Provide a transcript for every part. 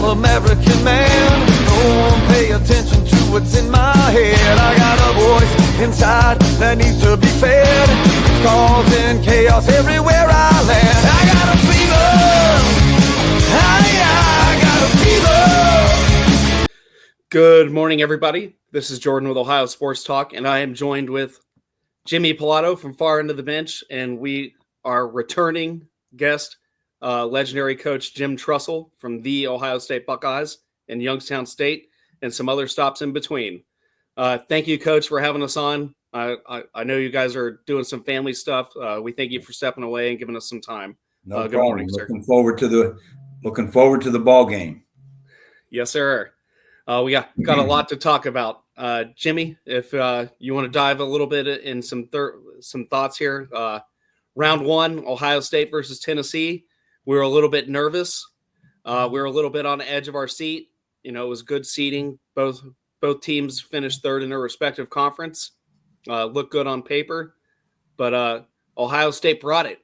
all-American man. No one pay attention to what's in my head. I got a voice inside that needs to be fed. It's causing chaos everywhere I land. I got a fever. I got a fever. Good morning, everybody. This is Jordan with Ohio Sports Talk, and I am joined with Jimmy Pilato from Far End of the Bench, and we are returning guest, legendary Coach Jim Tressel from the Ohio State Buckeyes and Youngstown State, and some other stops in between. Thank you, Coach, for having us on. I know you guys are doing some family stuff. We thank you for stepping away and giving us some time. No good problem. morning, sir. Looking forward to the ball game. Yes, sir. We got a lot to talk about. Jimmy, if you want to dive a little bit in some thoughts here. Round one, Ohio State versus Tennessee. We were a little bit nervous. We were a little bit on the edge of our seat. You know, it was good seeding. Both teams finished third in their respective conference. Looked good on paper, but Ohio State brought it.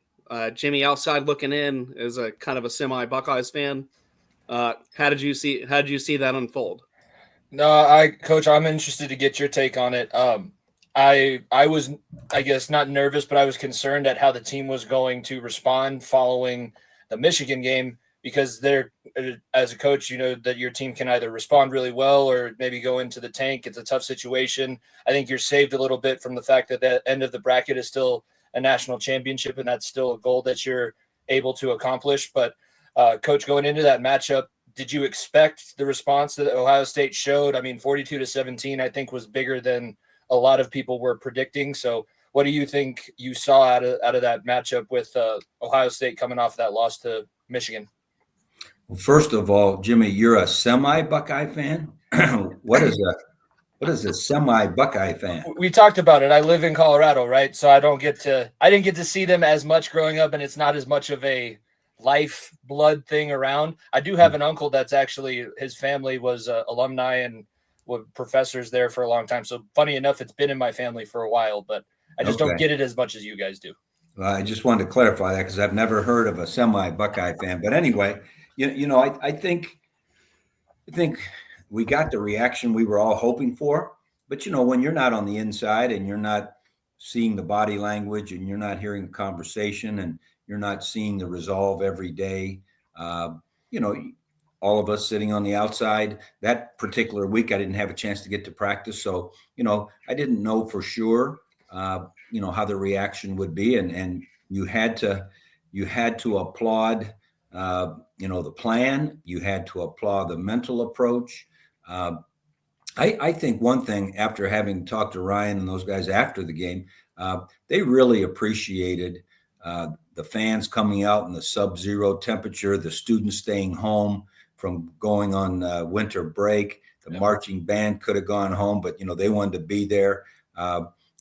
Jimmy, outside looking in, as a kind of a semi-Buckeyes fan, how did you see that unfold? No, Coach, I'm interested to get your take on it. I was, I guess, not nervous, but I was concerned at how the team was going to respond following the Michigan game, because as a coach, you know that your team can either respond really well or maybe go into the tank. It's a tough situation. I think you're saved a little bit from the fact that the end of the bracket is still a national championship, and that's still a goal that you're able to accomplish. But Coach, going into that matchup, did you expect the response that Ohio State showed? I mean, 42-17, I think, was bigger than a lot of people were predicting. So what do you think you saw out of that matchup with Ohio State coming off that loss to Michigan? Well, first of all, Jimmy, you're a semi-Buckeye fan? What is a semi-Buckeye fan? We talked about it. I live in Colorado, right? So I didn't get to see them as much growing up, and it's not as much of a life blood thing around. I do have an uncle that's actually, his family was alumni and were professors there for a long time. So funny enough, it's been in my family for a while, but I just don't get it as much as you guys do. Well, I just wanted to clarify that because I've never heard of a semi-Buckeye fan. But anyway, I think we got the reaction we were all hoping for. But, when you're not on the inside and you're not seeing the body language and you're not hearing the conversation and you're not seeing the resolve every day, all of us sitting on the outside. That particular week, I didn't have a chance to get to practice. So, I didn't know for sure, how the reaction would be. And you had to applaud, the plan. You had to applaud the mental approach. I think one thing, after having talked to Ryan and those guys after the game, they really appreciated the fans coming out in the sub-zero temperature, the students staying home from going on winter break. The marching band could have gone home, but, they wanted to be there.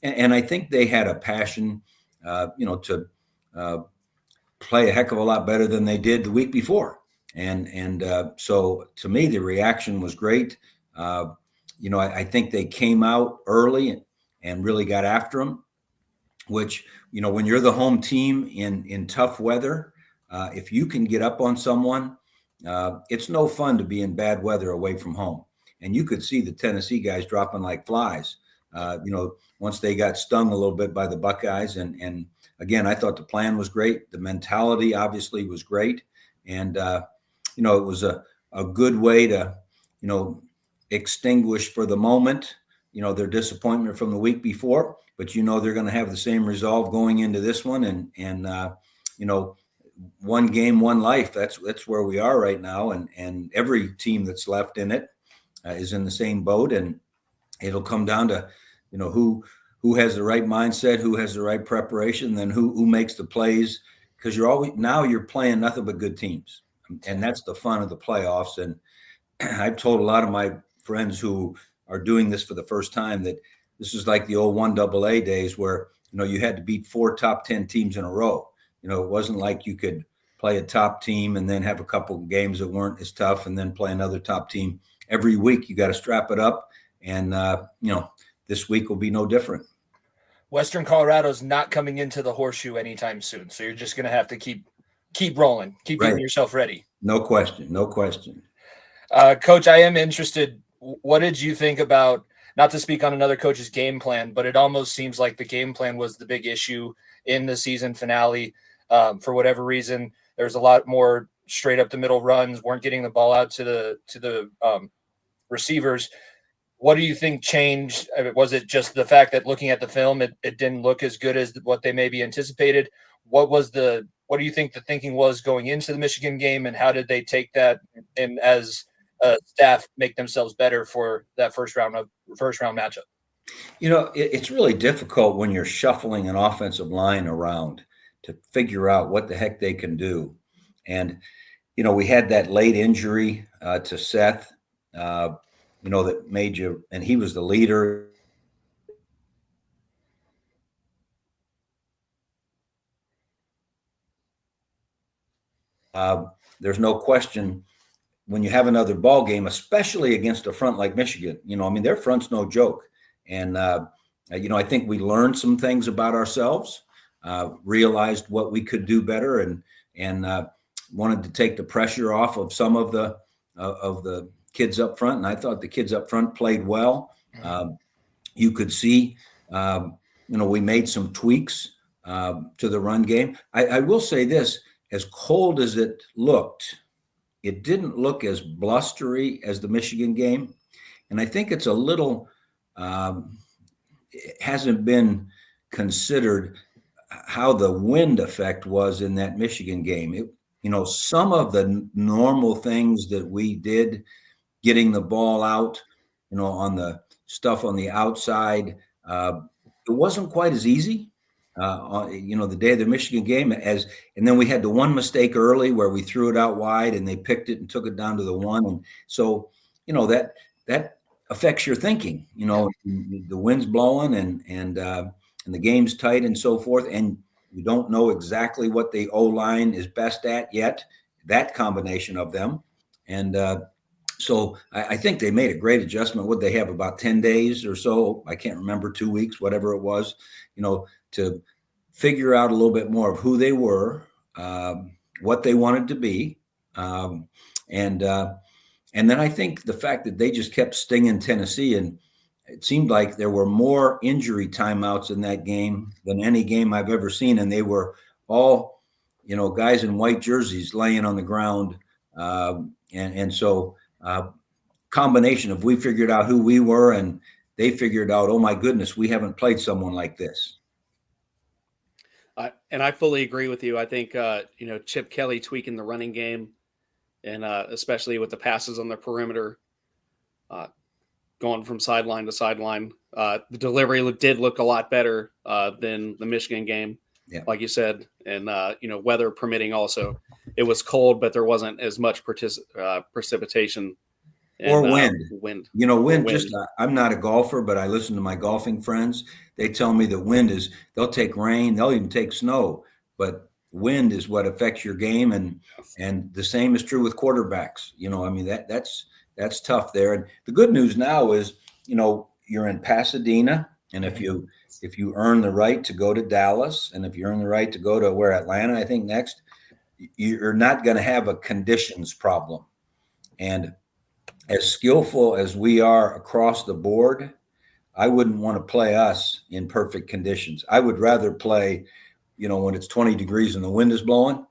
And I think they had a passion, to play a heck of a lot better than they did the week before. And so to me, the reaction was great. I think they came out early and really got after them, which, when you're the home team in tough weather, if you can get up on someone, it's no fun to be in bad weather away from home. And you could see the Tennessee guys dropping like flies, once they got stung a little bit by the Buckeyes. And again, I thought the plan was great. The mentality obviously was great. And, it was a good way to, extinguish for the moment, their disappointment from the week before. But, they're going to have the same resolve going into this one. And one game, one life. That's where we are right now. And every team that's left in it is in the same boat. And it'll come down to, who has the right mindset, who has the right preparation, then who makes the plays. Because you're playing nothing but good teams. And that's the fun of the playoffs. And I've told a lot of my friends who are doing this for the first time that this is like the old 1AA days where, you had to beat 4 top 10 teams in a row. It wasn't like you could play a top team and then have a couple of games that weren't as tough and then play another top team. Every week you got to strap it up. And, this week will be no different. Western Colorado's not coming into the horseshoe anytime soon. So you're just going to have to keep rolling, keep getting yourself ready. No question. Coach, I am interested. What did you think about, not to speak on another coach's game plan, but it almost seems like the game plan was the big issue in the season finale. For whatever reason, there's a lot more straight up the middle runs, weren't getting the ball out to the receivers. What do you think changed? Was it just the fact that looking at the film, it didn't look as good as what they maybe anticipated? What do you think the thinking was going into the Michigan game, and how did they take that and as a staff make themselves better for that first round matchup? It's really difficult when you're shuffling an offensive line around to figure out what the heck they can do. And, we had that late injury to Seth, that made you, and he was the leader. There's no question when you have another ball game, especially against a front like Michigan, their front's no joke. And, I think we learned some things about ourselves, realized what we could do better, and wanted to take the pressure off of some of the kids up front. And I thought the kids up front played well. You could see, we made some tweaks to the run game. I will say this, as cold as it looked, it didn't look as blustery as the Michigan game. And I think it's a little, it hasn't been considered how the wind effect was in that Michigan game. Some of the normal things that we did, getting the ball out, on the stuff on the outside, it wasn't quite as easy. The day of the Michigan game, and then we had the one mistake early where we threw it out wide and they picked it and took it down to the one. And so, that affects your thinking, the wind's blowing and the game's tight and so forth. And you don't know exactly what the O-line is best at yet, that combination of them. And so I think they made a great adjustment. Would they have about 10 days or so? I can't remember, 2 weeks, whatever it was, to figure out a little bit more of who they were, what they wanted to be. And then I think the fact that they just kept stinging Tennessee, and it seemed like there were more injury timeouts in that game than any game I've ever seen. And they were all, guys in white jerseys laying on the ground. So combination of we figured out who we were and they figured out, oh my goodness, we haven't played someone like this. And I fully agree with you. I think, Chip Kelly tweaking the running game, and especially with the passes on the perimeter, going from sideline to sideline, the delivery did look a lot better than the Michigan game, like you said. And, weather permitting also. It was cold, but there wasn't as much precipitation. Or wind. Wind. Wind. Just I'm not a golfer, but I listen to my golfing friends. They tell me that wind they'll take rain, they'll even take snow, but wind is what affects your game. And the same is true with quarterbacks. That's tough there. And the good news now is, you're in Pasadena, and if you earn the right to go to Dallas, and if you earn the right to go to Atlanta, I think next, you're not going to have a conditions problem. And as skillful as we are across the board, I wouldn't want to play us in perfect conditions. I would rather play, when it's 20 degrees and the wind is blowing,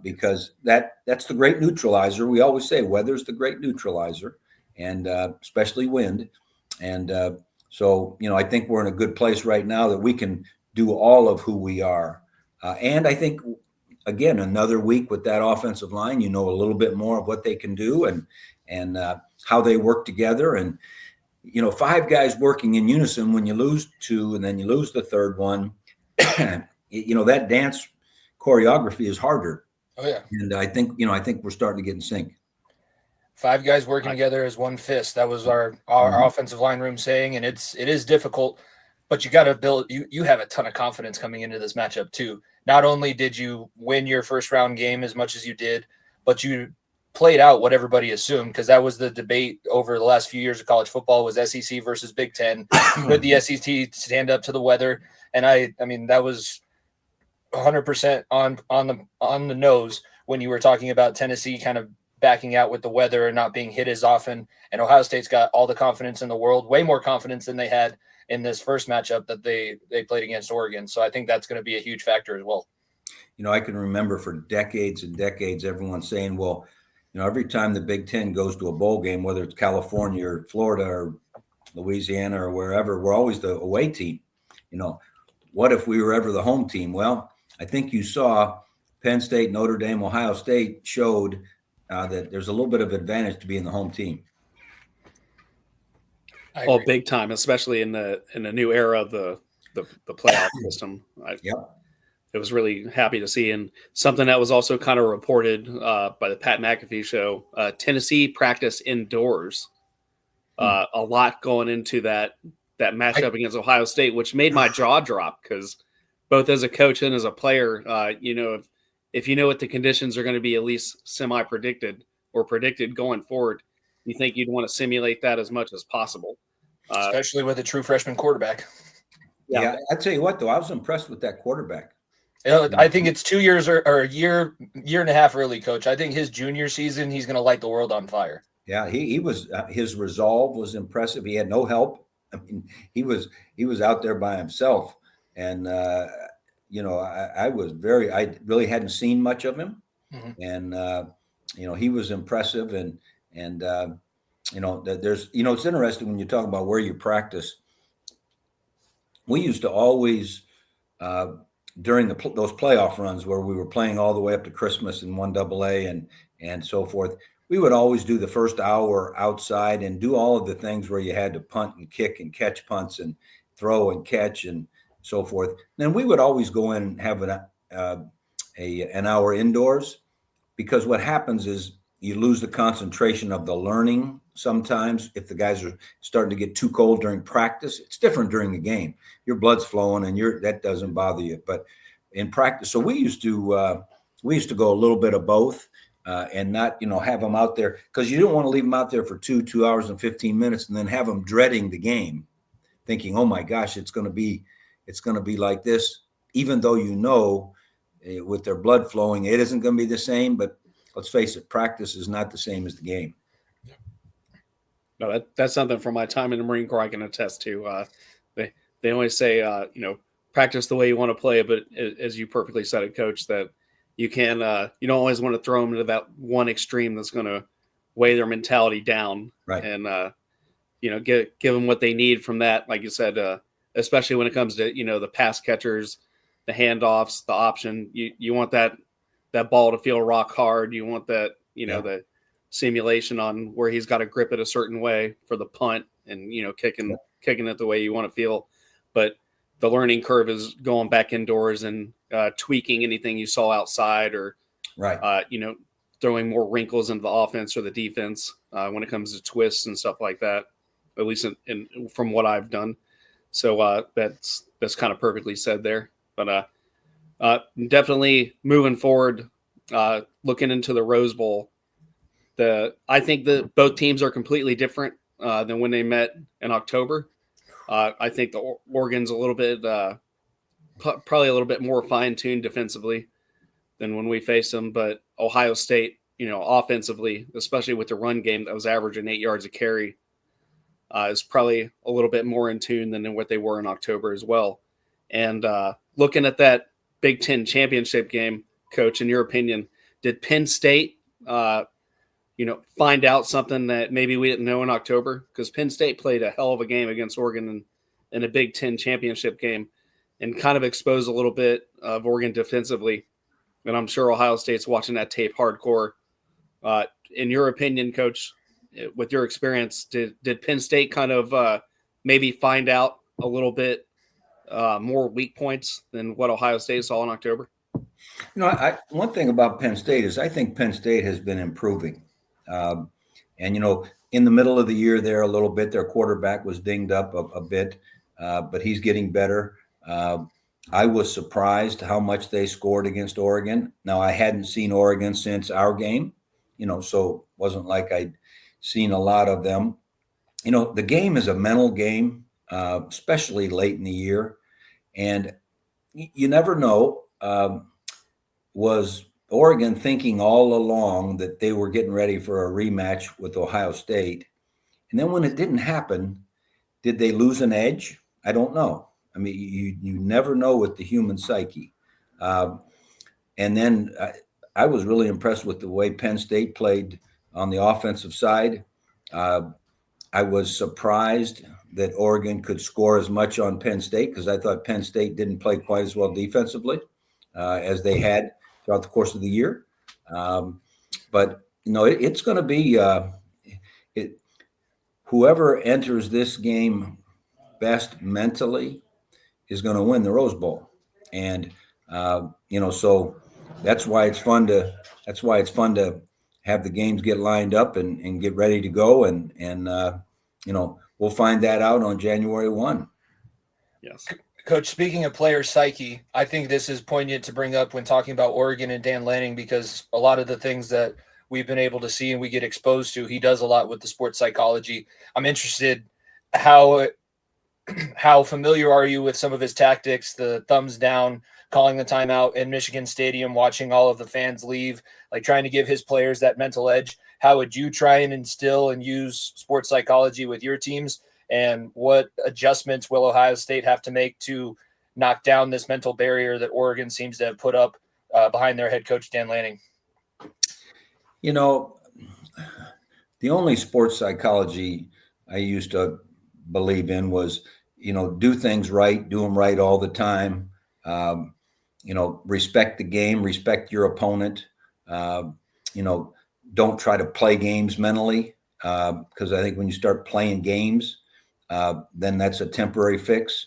because that's the great neutralizer. We always say weather's the great neutralizer, and especially wind. And so, I think we're in a good place right now that we can do all of who we are. And I think, again, another week with that offensive line, a little bit more of what they can do and how they work together. And, 5 guys working in unison, when you lose 2 and then you lose the third one, that dance choreography is harder. Oh yeah. And I think we're starting to get in sync. 5 guys working together as one fist. That was our offensive line room saying, and it is difficult, but you got to build, you have a ton of confidence coming into this matchup too. Not only did you win your first round game as much as you did, but you played out what everybody assumed, because that was the debate over the last few years of college football, was SEC versus Big Ten. Could the SEC stand up to the weather? And I mean, that was 100% on the nose when you were talking about Tennessee kind of backing out with the weather and not being hit as often. And Ohio State's got all the confidence in the world, way more confidence than they had in this first matchup that they played against Oregon. So I think that's going to be a huge factor as well. I can remember for decades and decades, everyone saying, well, every time the Big Ten goes to a bowl game, whether it's California or Florida or Louisiana or wherever, we're always the away team. What if we were ever the home team? Well, I think you saw Penn State, Notre Dame, Ohio State showed that there's a little bit of advantage to being the home team. Oh, big time, especially in the new era of the playoff system. It was really happy to see, and something that was also kind of reported by the Pat McAfee show. Tennessee practiced indoors. A lot going into that matchup against Ohio State, which made my jaw drop because both as a coach and as a player, if you know what the conditions are going to be, at least semi-predicted or predicted going forward, you think you'd want to simulate that as much as possible. Especially with a true freshman quarterback. Yeah, I tell you what, though, I was impressed with that quarterback. I think it's 2 years or a year and a half early, Coach. I think his junior season, he's going to light the world on fire. Yeah, he was. His resolve was impressive. He had no help. I mean, he was out there by himself, and I really hadn't seen much of him, and he was impressive, and there's it's interesting when you talk about where you practice. We used to always during those playoff runs where we were playing all the way up to Christmas in 1AA and so forth. We would always do the first hour outside and do all of the things where you had to punt and kick and catch punts and throw and catch and so forth. Then we would always go in and have an hour indoors, because what happens is you lose the concentration of the learning. Sometimes if the guys are starting to get too cold during practice, it's different during the game. Your blood's flowing and that doesn't bother you. But in practice, so we used to go a little bit of both. And not, have them out there, because you don't want to leave them out there for 2 hours and 15 minutes and then have them dreading the game, thinking, oh my gosh, it's going to be like this, even though, with their blood flowing, it isn't going to be the same. But let's face it, practice is not the same as the game. No, that's something from my time in the Marine Corps I can attest to. They always say, practice the way you want to play, but as you perfectly said it, Coach, that you can you don't always want to throw them into that one extreme that's going to weigh their mentality down, right? And give them what they need from that, like you said, especially when it comes to the pass catchers, the handoffs, the option. You want that ball to feel rock hard. You want that the simulation on where he's got to grip it a certain way for the punt and kicking it the way you want to feel, but the learning curve is going back indoors and tweaking anything you saw outside, or throwing more wrinkles into the offense or the defense when it comes to twists and stuff like that, at least from what I've done. So that's kind of perfectly said there. But definitely moving forward, looking into the Rose Bowl, I think that both teams are completely different than when they met in October. I think the Oregon's a little bit, probably a little bit more fine-tuned defensively than when we faced them. But Ohio State, offensively, especially with the run game that was averaging 8 yards a carry, is probably a little bit more in tune than what they were in October as well. And looking at that Big Ten championship game, Coach, in your opinion, did Penn State find out something that maybe we didn't know in October? Because Penn State played a hell of a game against Oregon in a Big Ten championship game and kind of exposed a little bit of Oregon defensively. And I'm sure Ohio State's watching that tape hardcore. In your opinion, Coach, with your experience, did Penn State kind of maybe find out a little bit more weak points than what Ohio State saw in October? One thing about Penn State is I think Penn State has been improving. And, in the middle of the year there a little bit, their quarterback was dinged up a bit, but he's getting better. I was surprised how much they scored against Oregon. Now, I hadn't seen Oregon since our game, so it wasn't like I'd seen a lot of them. The game is a mental game, especially late in the year. And you never know, was Oregon thinking all along that they were getting ready for a rematch with Ohio State. And then when it didn't happen, did they lose an edge? I don't know. I mean, you never know with the human psyche. And then I was really impressed with the way Penn State played on the offensive side. I was surprised that Oregon could score as much on Penn State because I thought Penn State didn't play quite as well defensively as they had throughout the course of the year. But it's going to be whoever enters this game best mentally is going to win the Rose Bowl, and so that's why it's fun to have the games get lined up and get ready to go, and we'll find that out on January 1. Yes. Coach, speaking of player psyche, I think this is poignant to bring up when talking about Oregon and Dan Lanning, because a lot of the things that we've been able to see and we get exposed to, he does a lot with the sports psychology. I'm interested how familiar are you with some of his tactics, the thumbs down, calling the timeout in Michigan Stadium, watching all of the fans leave, like trying to give his players that mental edge? How would you try and instill and use sports psychology with your teams? And what adjustments will Ohio State have to make to knock down this mental barrier that Oregon seems to have put up behind their head coach, Dan Lanning? The only sports psychology I used to believe in was, do things right, do them right all the time. Respect the game, respect your opponent. Don't try to play games mentally, because I think when you start playing games, then that's a temporary fix.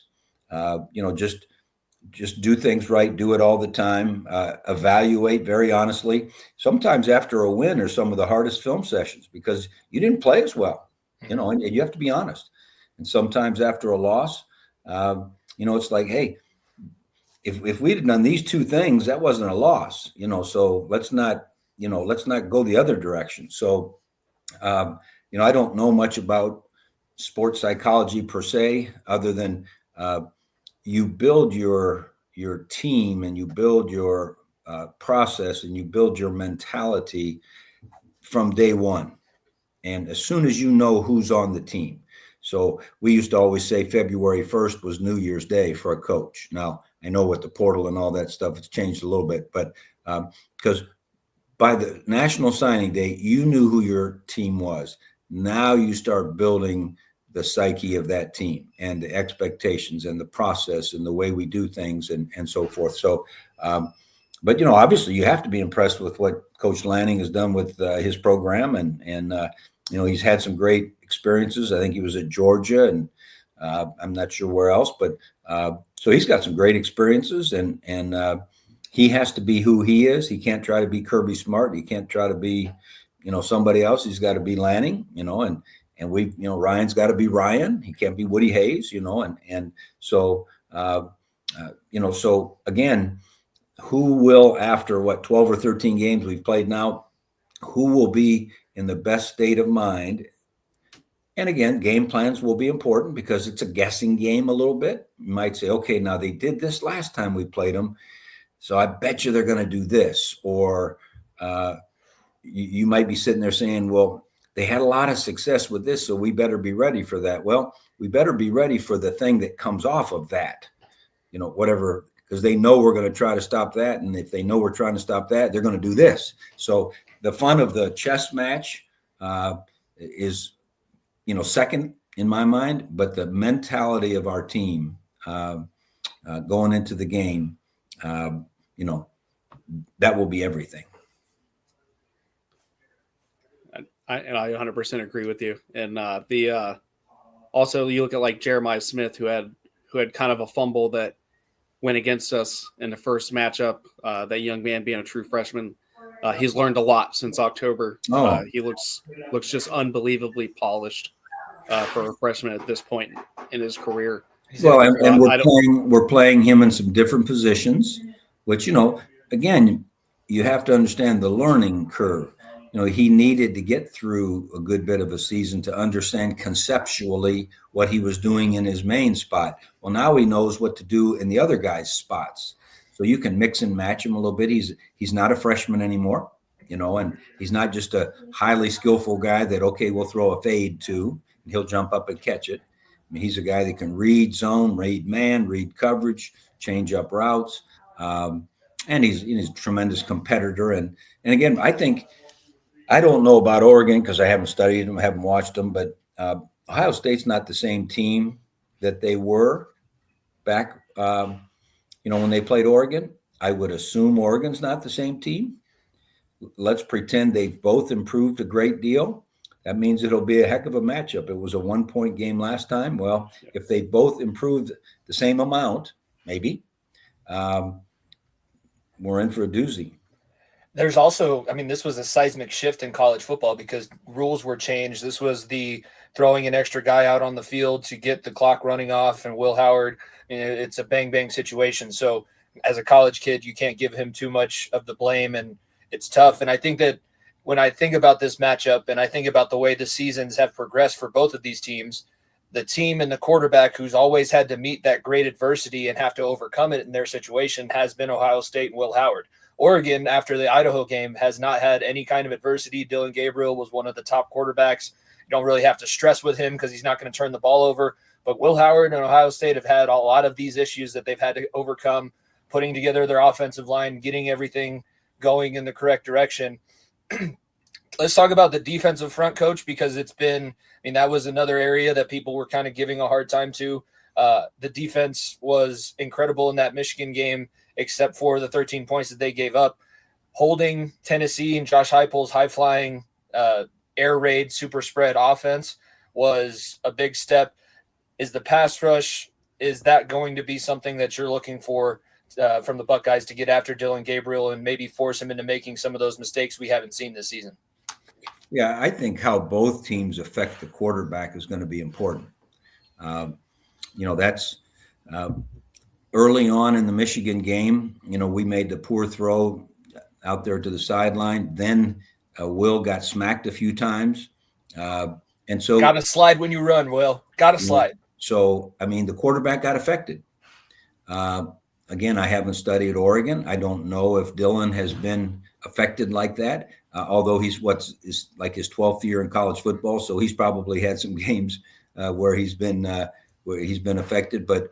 Just do things right, do it all the time, evaluate very honestly. Sometimes after a win are some of the hardest film sessions because you didn't play as well, and you have to be honest. And sometimes after a loss, it's like, hey, if we'd have done these two things, that wasn't a loss, so let's not go the other direction. So, I don't know much about sports psychology per se, other than you build your team and you build your process and you build your mentality from day one. And as soon as you know who's on the team. So we used to always say February 1st was New Year's Day for a coach. Now, I know with the portal and all that stuff, it's changed a little bit, but because by the National Signing Day, you knew who your team was. Now you start building the psyche of that team and the expectations and the process and the way we do things and so forth. So, but obviously you have to be impressed with what Coach Lanning has done with his program, and he's had some great experiences. I think he was at Georgia, and I'm not sure where else, but so he's got some great experiences, and he has to be who he is. He can't try to be Kirby Smart. He can't try to be, somebody else. He's got to be Lanning, and we, Ryan's got to be Ryan. He can't be Woody Hayes, and so, so again, who will, after 12 or 13 games we've played now, who will be in the best state of mind? And again, game plans will be important because it's a guessing game a little bit. You might say, okay, now they did this last time we played them, so I bet you they're going to do this. Or you might be sitting there saying, well, they had a lot of success with this, so we better be ready for that. Well, we better be ready for the thing that comes off of that, whatever, because they know we're going to try to stop that. And if they know we're trying to stop that, they're going to do this. So the fun of the chess match is, second in my mind, but the mentality of our team going into the game, that will be everything. I 100% agree with you. And also you look at like Jeremiah Smith, who had kind of a fumble that went against us in the first matchup. That young man being a true freshman, he's learned a lot since October. He looks just unbelievably polished for a freshman at this point in his career. Well, and we're playing him in some different positions, which, again, you have to understand the learning curve. He needed to get through a good bit of a season to understand conceptually what he was doing in his main spot. Well, now he knows what to do in the other guy's spots. So you can mix and match him a little bit. He's not a freshman anymore, and he's not just a highly skillful guy that, okay, we'll throw a fade to, and he'll jump up and catch it. I mean, he's a guy that can read zone, read man, read coverage, change up routes. And he's a tremendous competitor. And again, I don't know about Oregon because I haven't studied them, I haven't watched them, but Ohio State's not the same team that they were back, when they played Oregon. I would assume Oregon's not the same team. Let's pretend they've both improved a great deal. That means it'll be a heck of a matchup. It was a 1-point game last time. Well, if they both improved the same amount, maybe, we're in for a doozy. There's also, this was a seismic shift in college football because rules were changed. This was the throwing an extra guy out on the field to get the clock running off, and Will Howard, it's a bang-bang situation. So as a college kid, you can't give him too much of the blame, and it's tough. And I think that when I think about this matchup and I think about the way the seasons have progressed for both of these teams, the team and the quarterback who's always had to meet that great adversity and have to overcome it in their situation has been Ohio State and Will Howard. Oregon, after the Idaho game, has not had any kind of adversity. Dylan Gabriel was one of the top quarterbacks. You don't really have to stress with him because he's not going to turn the ball over. But Will Howard and Ohio State have had a lot of these issues that they've had to overcome, putting together their offensive line, getting everything going in the correct direction. Let's talk about the defensive front, Coach, because it's been – that was another area that people were kind of giving a hard time to. The defense was incredible in that Michigan game, except for the 13 points that they gave up. Holding Tennessee and Josh Heupel's high-flying air raid super spread offense was a big step. Is the pass rush, is that going to be something that you're looking for from the Buckeyes to get after Dylan Gabriel and maybe force him into making some of those mistakes we haven't seen this season? Yeah, I think how both teams affect the quarterback is going to be important. That's early on in the Michigan game, we made the poor throw out there to the sideline. Then Will got smacked a few times. And so got to slide when you run, Will. Got to slide. So, the quarterback got affected. Again, I haven't studied Oregon. I don't know if Dylan has been affected like that. Although he's is like his 12th year in college football, so he's probably had some games where he's been affected. But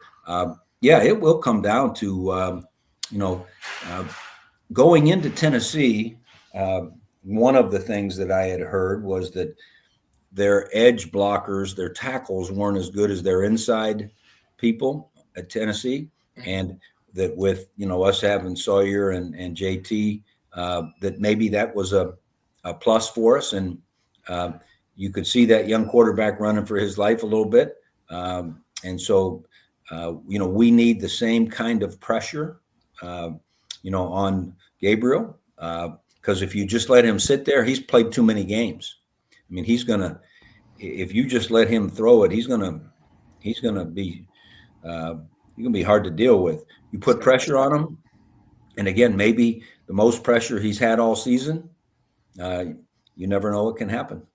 it will come down to going into Tennessee. One of the things that I had heard was that their edge blockers, their tackles, weren't as good as their inside people at Tennessee, and that with us having Sawyer and JT. That maybe that was a plus for us. And you could see that young quarterback running for his life a little bit. And so, we need the same kind of pressure, on Gabriel. Because if you just let him sit there, he's played too many games. If you just let him throw it, he's gonna be hard to deal with. You put pressure on him. And again, maybe the most pressure he's had all season, you never know what can happen.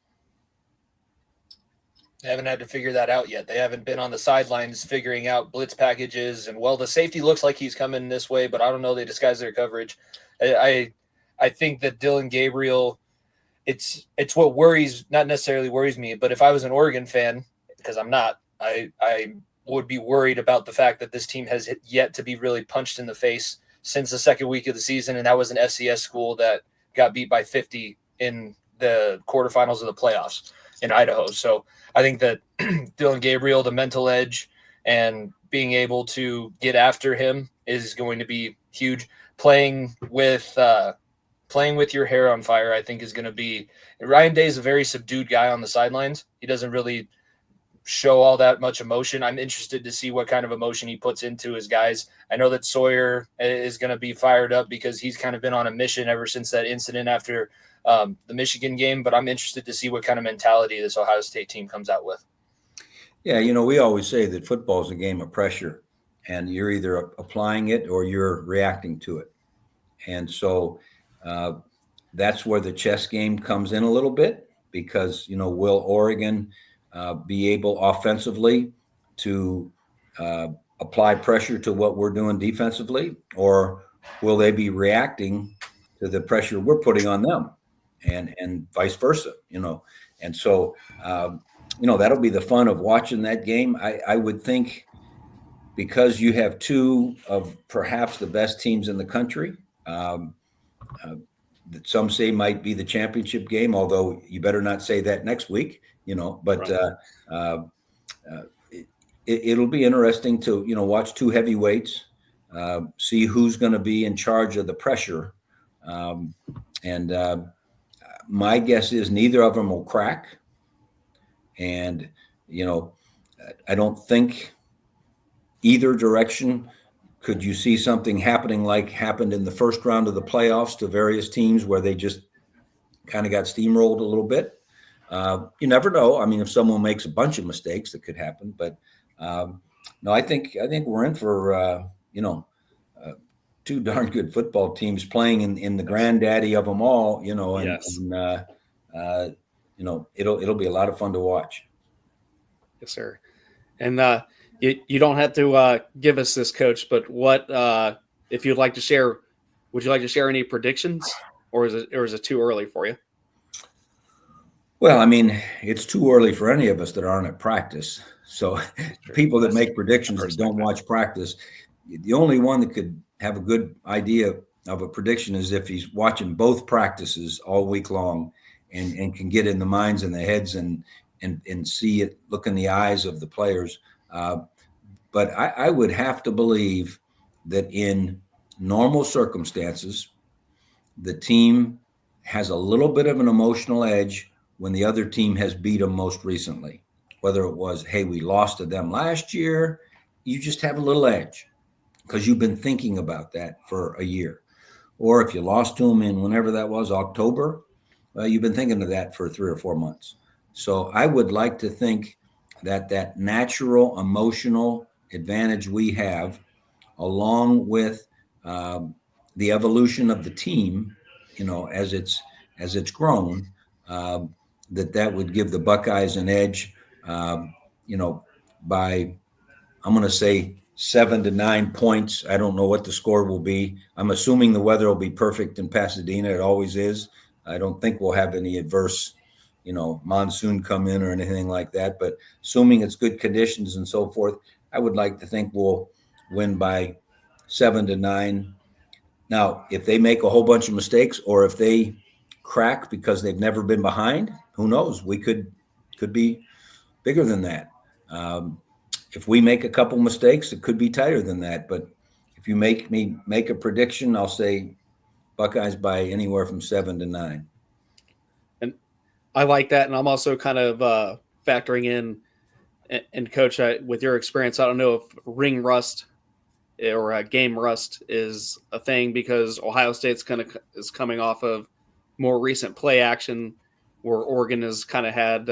They haven't had to figure that out yet. They haven't been on the sidelines figuring out blitz packages. And, the safety looks like he's coming this way, but I don't know. They disguise their coverage. I think that Dylan Gabriel, it's what not necessarily worries me, but if I was an Oregon fan, because I'm not, I would be worried about the fact that this team has yet to be really punched in the face since the second week of the season, and that was an FCS school that got beat by 50 in the quarterfinals of the playoffs in Idaho. So I think that Dylan Gabriel, the mental edge and being able to get after him is going to be huge. Playing with your hair on fire, I think, is going to be – Ryan Day is a very subdued guy on the sidelines. He doesn't really show all that much emotion. I'm interested to see what kind of emotion he puts into his guys. I know that Sawyer is going to be fired up because he's kind of been on a mission ever since that incident after the Michigan game, but I'm interested to see what kind of mentality this Ohio State team comes out with. Yeah, we always say that football is a game of pressure, and you're either applying it or you're reacting to it. And so that's where the chess game comes in a little bit because, will Oregon be able offensively to apply pressure to what we're doing defensively, or will they be reacting to the pressure we're putting on them, and vice versa, And so, that'll be the fun of watching that game. I would think, because you have two of perhaps the best teams in the country, that some say might be the championship game, although you better not say that next week, but right. It'll be interesting to, watch two heavyweights, see who's going to be in charge of the pressure. And my guess is neither of them will crack. And, I don't think either direction could you see something happening like happened in the first round of the playoffs to various teams where they just kind of got steamrolled a little bit. You never know. I mean, if someone makes a bunch of mistakes, that could happen. But no, I think we're in for two darn good football teams playing in the granddaddy of them all. And, yes. and it'll be a lot of fun to watch. Yes, sir. And you don't have to give us this, Coach, but what if you'd like to share? Would you like to share any predictions, or is it too early for you? Well, I mean, it's too early for any of us that aren't at practice. So people that make predictions that don't watch practice, the only one that could have a good idea of a prediction is if he's watching both practices all week long and can get in the minds and the heads and see it, look in the eyes of the players. But I would have to believe that in normal circumstances, the team has a little bit of an emotional edge when the other team has beat them most recently. Whether it was, hey, we lost to them last year, you just have a little edge because you've been thinking about that for a year. Or if you lost to them in whenever that was, October, you've been thinking of that for 3 or 4 months. So I would like to think that natural emotional advantage we have, along with the evolution of the team, as it's grown, that would give the Buckeyes an edge, by, I'm going to say 7 to 9 points. I don't know what the score will be. I'm assuming the weather will be perfect in Pasadena. It always is. I don't think we'll have any adverse, monsoon come in or anything like that. But assuming it's good conditions and so forth, I would like to think we'll win by 7 to 9. Now, if they make a whole bunch of mistakes or if they crack because they've never been behind, who knows? We could be bigger than that. If we make a couple mistakes, it could be tighter than that. But if you make me make a prediction, I'll say Buckeyes by anywhere from 7 to 9. And I like that. And I'm also kind of factoring in, and Coach, with your experience, I don't know if ring rust or game rust is a thing, because Ohio State's is coming off of more recent play action where Oregon has kind of had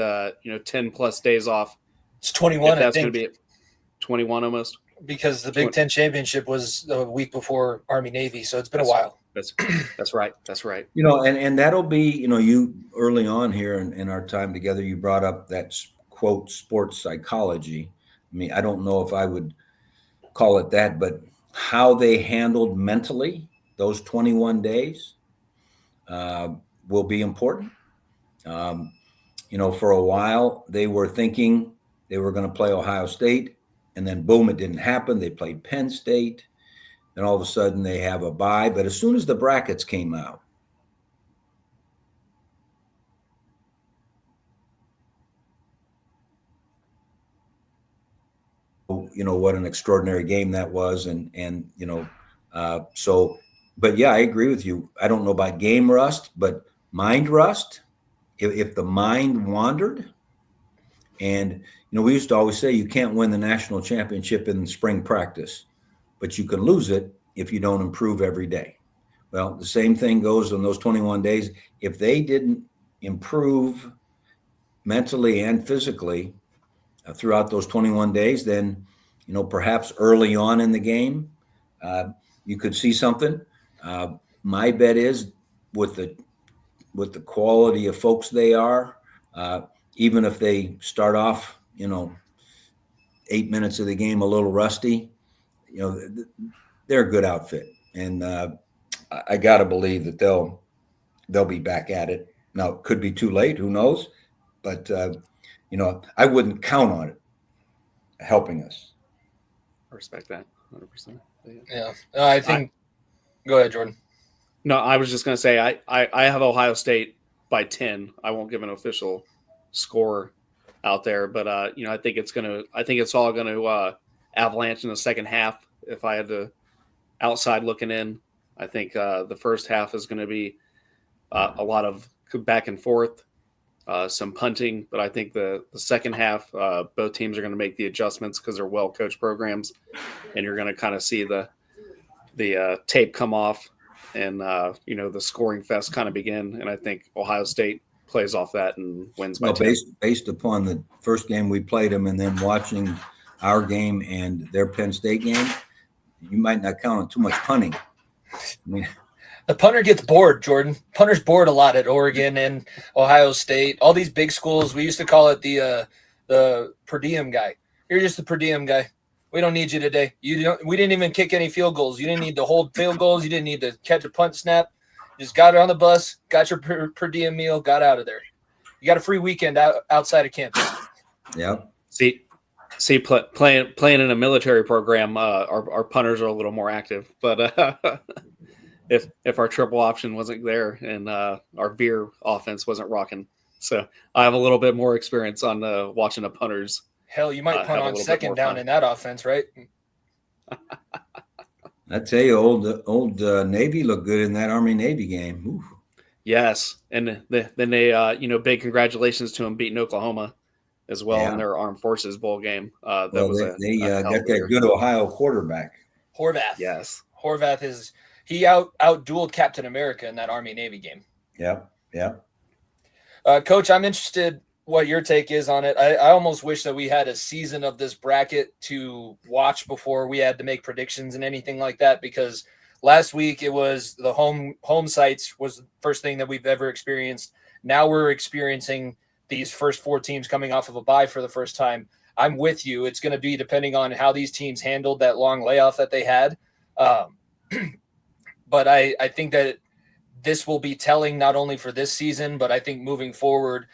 10 plus days off. It's 21. That's going to be 21 almost, because the Big Ten championship was a week before Army Navy, so it's been a while. That's right. That's right. And that'll be, you early on here in our time together, you brought up that quote sports psychology. I mean, I don't know if I would call it that, but how they handled mentally those 21 days will be important. For a while they were thinking they were going to play Ohio State, and then boom, it didn't happen. They played Penn State, and all of a sudden they have a bye. But as soon as the brackets came out, what an extraordinary game that was. But yeah, I agree with you. I don't know about game rust, but mind rust, if the mind wandered. And, we used to always say you can't win the national championship in spring practice, but you can lose it if you don't improve every day. Well, the same thing goes on those 21 days. If they didn't improve mentally and physically throughout those 21 days, then, perhaps early on in the game, you could see something. My bet is with the quality of folks they are, even if they start off, 8 minutes of the game a little rusty, they're a good outfit, and I got to believe that they'll be back at it. Now, it could be too late. Who knows? But I wouldn't count on it helping us. I respect that 100%. Yeah, I think. Go ahead, Jordan. No, I was just going to say I have Ohio State by 10. I won't give an official score out there, but I think it's all going to avalanche in the second half. If I had to outside looking in, I think the first half is going to be a lot of back and forth, some punting, but I think the second half, both teams are going to make the adjustments because they're well coached programs, and you're going to kind of see the tape come off, and the scoring fest kind of begin. And I think Ohio State plays off that and wins by 10. Based upon the first game we played them, and then watching our game and their Penn State game, you might not count on too much punting. I mean, the punter gets bored, Jordan. Punter's bored a lot at Oregon and Ohio State. All these big schools, we used to call it the per diem guy. You're just the per diem guy. We don't need you today. We didn't even kick any field goals. You didn't need to hold field goals. You didn't need to catch a punt snap. You just got on the bus, got your per diem meal, got out of there. You got a free weekend outside of campus. Yeah. See, playing in a military program, our punters are a little more active. But if our triple option wasn't there and our veer offense wasn't rocking, so I have a little bit more experience on watching the punters. Hell, you might punt on second down in that offense, right? I tell you, old Navy looked good in that Army-Navy game. Ooh. Yes, and then they, big congratulations to them beating Oklahoma as well in their Armed Forces Bowl game. They got that good Ohio quarterback. Horvath. Yes, Horvath he out-dueled Captain America in that Army-Navy game. Yeah. Coach, I'm interested what your take is on it. I almost wish that we had a season of this bracket to watch before we had to make predictions and anything like that, because last week it was the home sites was the first thing that we've ever experienced. Now we're experiencing these first four teams coming off of a bye for the first time. I'm with you. It's going to be depending on how these teams handled that long layoff that they had. But I think that this will be telling not only for this season, but I think moving forward.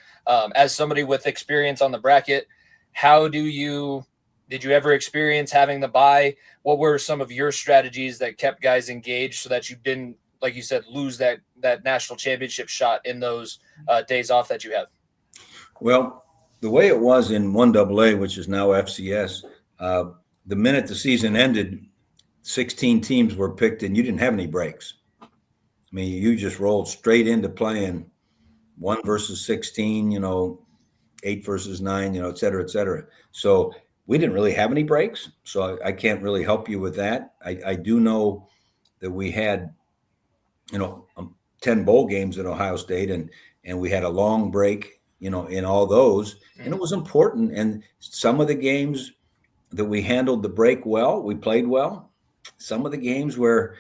As somebody with experience on the bracket, did you ever experience having the bye? What were some of your strategies that kept guys engaged so that you didn't, like you said, lose that national championship shot in those days off that you have? Well, the way it was in 1AA, which is now FCS, the minute the season ended, 16 teams were picked and you didn't have any breaks. I mean, you just rolled straight into playing 1 versus 16, 8 versus 9, et cetera, et cetera. So we didn't really have any breaks. So I can't really help you with that. I do know that we had, 10 bowl games at Ohio State and we had a long break, in all those. And it was important. And some of the games that we handled the break well, we played well. Some of the games where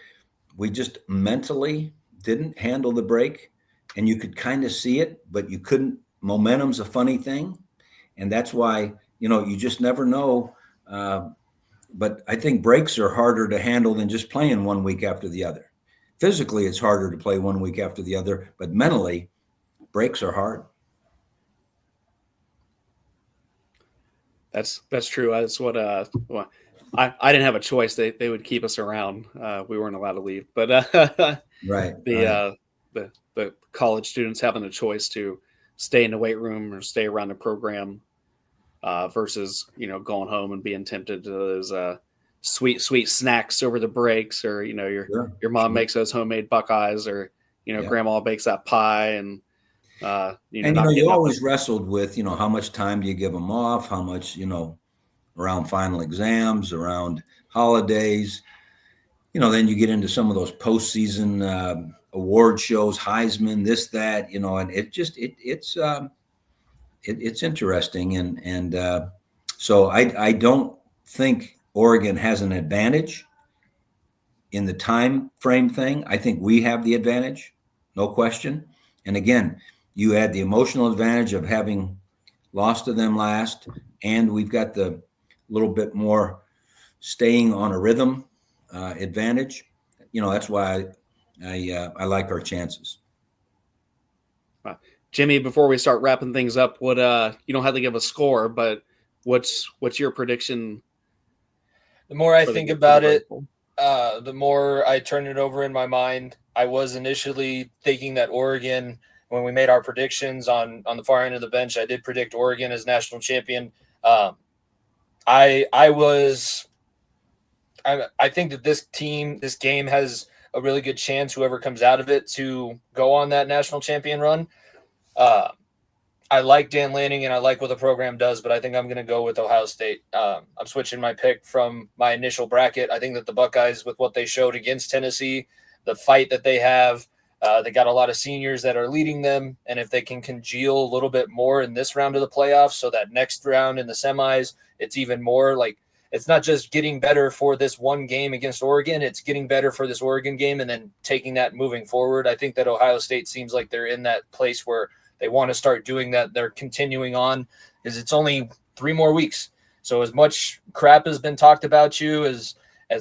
we just mentally didn't handle the break, and you could kind of see it, but you couldn't. Momentum's a funny thing. And that's why, you just never know. But I think breaks are harder to handle than just playing 1 week after the other. Physically, it's harder to play 1 week after the other, but mentally, breaks are hard. That's true. That's what I didn't have a choice. They would keep us around. We weren't allowed to leave. But right. The college students having a choice to stay in the weight room or stay around the program versus going home and being tempted to those sweet snacks over the breaks, or your mom makes those homemade Buckeyes, or grandma bakes that pie, and you always wrestled with how much time do you give them off, how much around final exams, around holidays. Then you get into some of those postseason award shows, Heisman, this, that, and it's interesting. And so I don't think Oregon has an advantage in the time frame thing. I think we have the advantage, no question. And again, you had the emotional advantage of having lost to them last, and we've got the little bit more staying on a rhythm advantage. That's why I like our chances. Jimmy, before we start wrapping things up, what you don't have to give a score, but what's your prediction? The more I think about it, the more I turn it over in my mind. I was initially thinking that Oregon, when we made our predictions on the far end of the bench, I did predict Oregon as national champion. I think that this game has a really good chance, whoever comes out of it, to go on that national champion run. I like Dan Lanning and I like what the program does, but I think I'm going to go with Ohio State. I'm switching my pick from my initial bracket. I think that the Buckeyes, with what they showed against Tennessee, the fight that they have, they got a lot of seniors that are leading them. And if they can congeal a little bit more in this round of the playoffs, so that next round in the semis, it's even more like, it's not just getting better for this one game against Oregon. It's getting better for this Oregon game and then taking that moving forward. I think that Ohio State seems like they're in that place where they want to start doing that. They're continuing on, because it's only 3 more weeks. So as much crap has been talked about you, as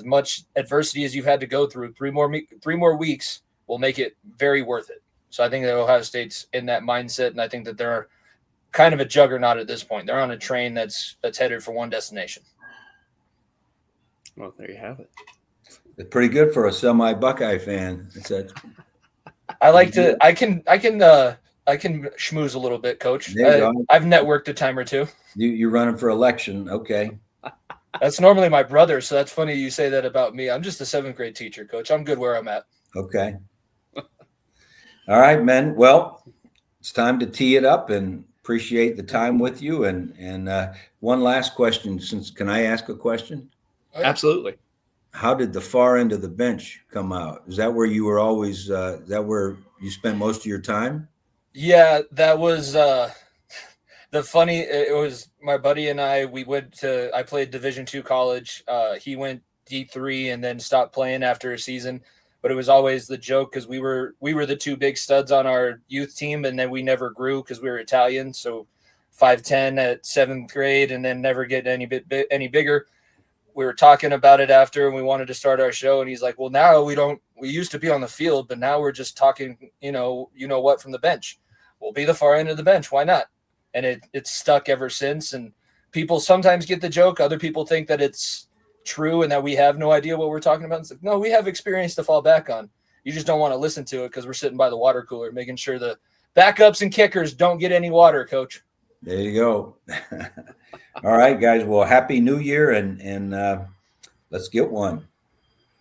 much adversity as you've had to go through, 3 more weeks will make it very worth it. So I think that Ohio State's in that mindset, and I think that they're kind of a juggernaut at this point. They're on a train that's headed for one destination. Well, there you have it. It's pretty good for a semi-Buckeye fan. I can schmooze a little bit, Coach. There you go. I've networked a time or two. You're running for election. Okay. That's normally my brother, so that's funny you say that about me. I'm just a 7th grade teacher, Coach. I'm good where I'm at. Okay. All right, men. Well, it's time to tee it up, and appreciate the time with you. And one last question. Can I ask a question? Oh, yeah. Absolutely. How did the far end of the bench come out? Is that where you were always? Is that where you spent most of your time? Yeah, that was it was my buddy and I. I played Division II college. He went D3 and then stopped playing after a season. But it was always the joke, because we were the 2 big studs on our youth team, and then we never grew because we were Italian. So 5'10" at 7th grade, and then never get any bigger. We were talking about it after, and we wanted to start our show. And he's like, well, now we used to be on the field, but now we're just talking, what, from the bench. We'll be the far end of the bench. Why not? And it's stuck ever since. And people sometimes get the joke. Other people think that it's true and that we have no idea what we're talking about. It's like, no, we have experience to fall back on. You just don't want to listen to it because we're sitting by the water cooler, making sure the backups and kickers don't get any water, Coach. There you go. All right, guys. Well, Happy New Year, and let's get one.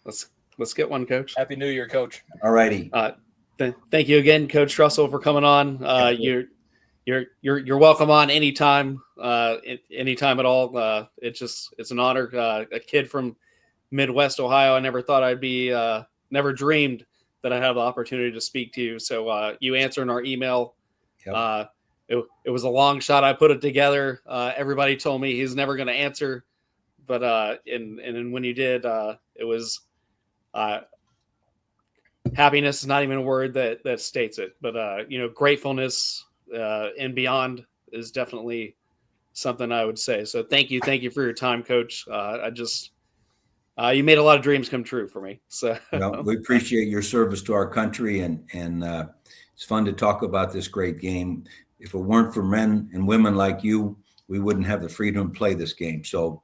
Let's get one, Coach. Happy New Year, Coach. All righty. Thank you again, Coach Tressel, for coming on. You're welcome on anytime, anytime at all. It's an honor. A kid from Midwest Ohio. I never thought I'd be, never dreamed that I'd have the opportunity to speak to you. So you answering our email. Yep. It was a long shot. I put it together. Everybody told me he's never going to answer, but and when you did, it was happiness is not even a word that states it, but gratefulness and beyond is definitely something I would say. So thank you for your time, Coach. You made a lot of dreams come true for me. So we appreciate your service to our country, and it's fun to talk about this great game. If it weren't for men and women like you, we wouldn't have the freedom to play this game. So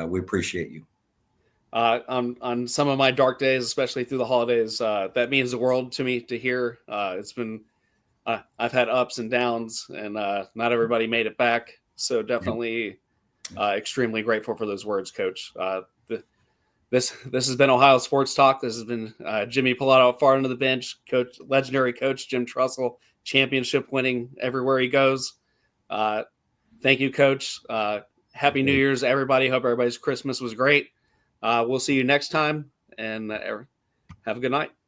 we appreciate you. On some of my dark days, especially through the holidays, that means the world to me to hear. It's been, I've had ups and downs, and not everybody made it back. So definitely extremely grateful for those words, Coach. This has been Ohio Sports Talk. This has been Jimmy Pilato far into the bench, legendary Coach Jim Tressel, championship winning everywhere he goes. Thank you, Coach. Happy New Year's, everybody. Hope everybody's Christmas was great. We'll see you next time, and have a good night.